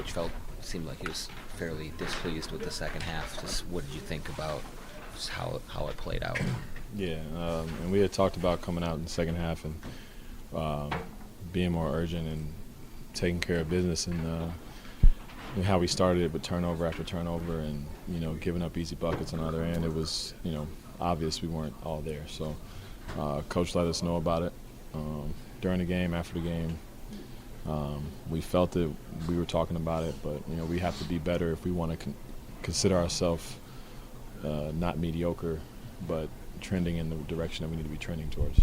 coach seemed like he was fairly displeased with the second half. Just what did you think about just how it played out? Yeah, and we had talked about coming out in the second half and being more urgent and taking care of business and how we started it, but turnover after turnover and, giving up easy buckets on the other end. It was, obvious we weren't all there. So Coach let us know about it during the game, after the game. We felt it. We were talking about it, but, we have to be better if we want to consider ourselves not mediocre, but trending in the direction that we need to be trending towards.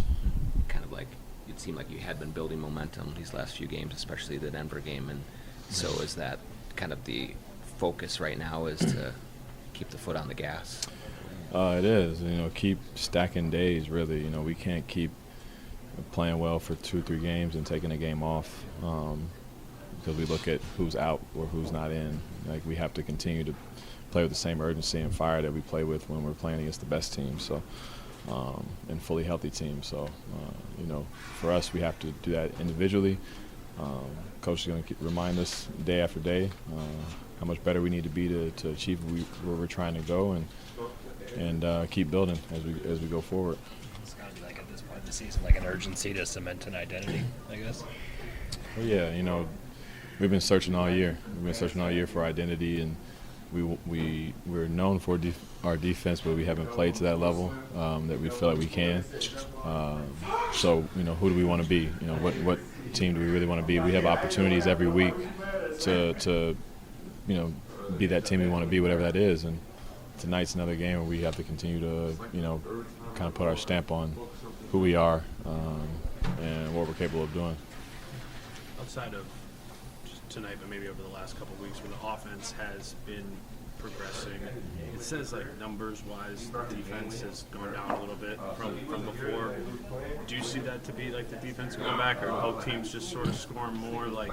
Kind of like it seemed like you had been building momentum these last few games, especially the Denver game, and so is that kind of the focus right now is to keep the foot on the gas? It is. Keep stacking days, really. We can't keep playing well for 2 or 3 games and taking a game off because we look at who's out or who's not in. Like, we have to continue to play with the same urgency and fire that we play with when we're playing against the best teams, so and fully healthy teams. So, for us, we have to do that individually. Coach is going to remind us day after day how much better we need to be to achieve where we're trying to go and keep building as we go forward. It's got to be like at this point of the season, like an urgency to cement an identity, I guess. Well, yeah, we've been searching all year. We've been searching all year for identity, and we're known for our defense, but we haven't played to that level that we feel like we can. So, who do we want to be? What team do we really want to be? We have opportunities every week to be that team we want to be, whatever that is. And tonight's another game where we have to continue to, kind of put our stamp on who we are and what we're capable of doing. Outside of just tonight, but maybe over the last couple of weeks where the offense has been progressing, it says like numbers-wise, the defense has gone down a little bit from before. Do you see that to be like the defense going back, or both teams just sort of scoring more? Like,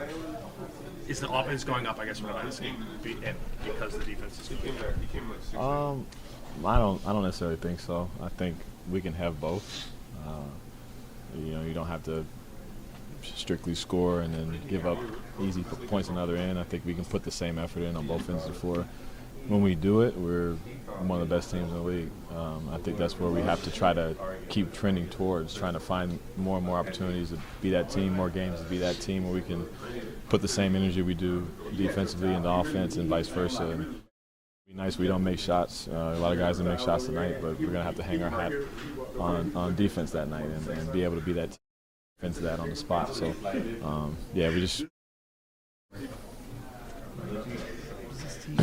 is the offense going up? I guess what I'm asking, because the defense is going back. I don't necessarily think so. I think we can have both. You don't have to strictly score and then give up easy points on the other end. I think we can put the same effort in on both ends of the floor. When we do it, we're one of the best teams in the league. I think that's where we have to try to keep trending towards, trying to find more and more opportunities to be that team, more games to be that team where we can put the same energy we do defensively in the offense and vice versa. And it'd be nice we don't make shots. A lot of guys didn't make shots tonight, but we're going to have to hang our hat on defense that night and be able to be that team. Into that on the spot. So, we just. Does this team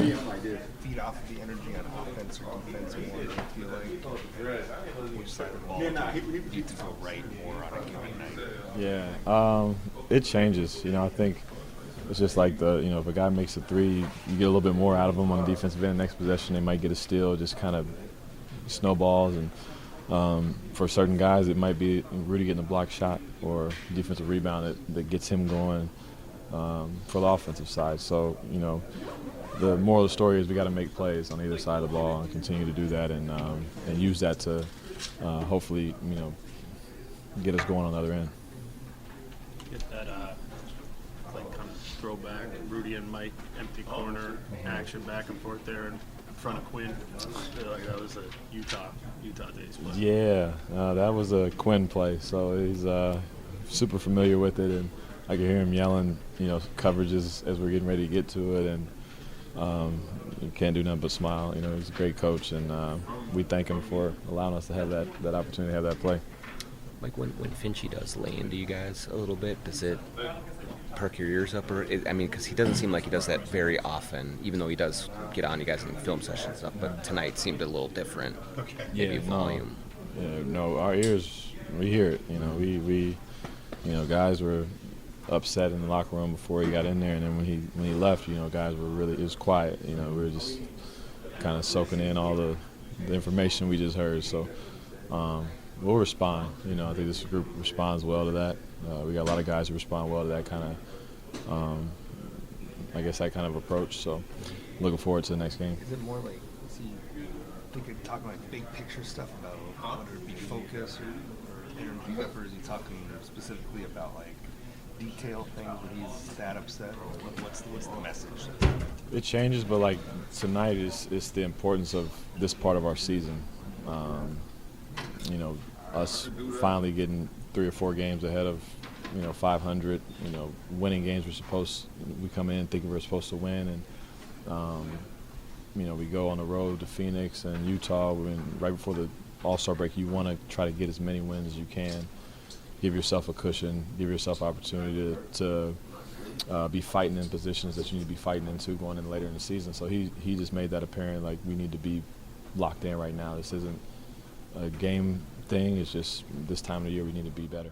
feed off of the energy on offense or defense more? Do you feel like which side of the ball need to feel right more on a given night? Yeah, it changes. I think it's just like if a guy makes a 3, you get a little bit more out of them on the defensive end. Next possession, they might get a steal. Just kind of snowballs and. For certain guys, it might be Rudy getting a block shot or defensive rebound that gets him going for the offensive side. So, the moral of the story is we got to make plays on either side of the ball and continue to do that and use that to hopefully, get us going on the other end. Get that like kind of throwback Rudy and Mike empty corner action back and forth there in front of Quinn. I feel like that was a Utah days play. Yeah, that was a Quinn play, so he's super familiar with it, and I can hear him yelling, coverages as we're getting ready to get to it, and you can't do nothing but smile. He's a great coach, and we thank him for allowing us to have that opportunity to have that play. Like when Finchie does lay into you guys a little bit, does it perk your ears up? Because he doesn't seem like he does that very often, even though he does get on you guys in film session and stuff, but tonight seemed a little different. Okay. Maybe volume. No, our ears, we hear it. We guys were upset in the locker room before he got in there, and then when he left, guys were really, it was quiet. We were just kind of soaking in all the information we just heard. So we'll respond. I think this group responds well to that. We got a lot of guys who respond well to that kind of, that kind of approach. So looking forward to the next game. Is it more like, thinking, talking like big picture stuff about whether it be focus or energy up, or is he talking specifically about like detail things where he's that upset? What's the message? It changes, but like tonight is the importance of this part of our season. You know, us finally getting 3 or 4 games ahead of 500. Winning games we come in thinking we're supposed to win, and we go on the road to Phoenix and Utah. Right before the All-Star break, you want to try to get as many wins as you can. Give yourself a cushion, give yourself opportunity to be fighting in positions that you need to be fighting into going in later in the season. So he just made that apparent, like we need to be locked in right now. This isn't a game thing. It's just this time of the year we need to be better.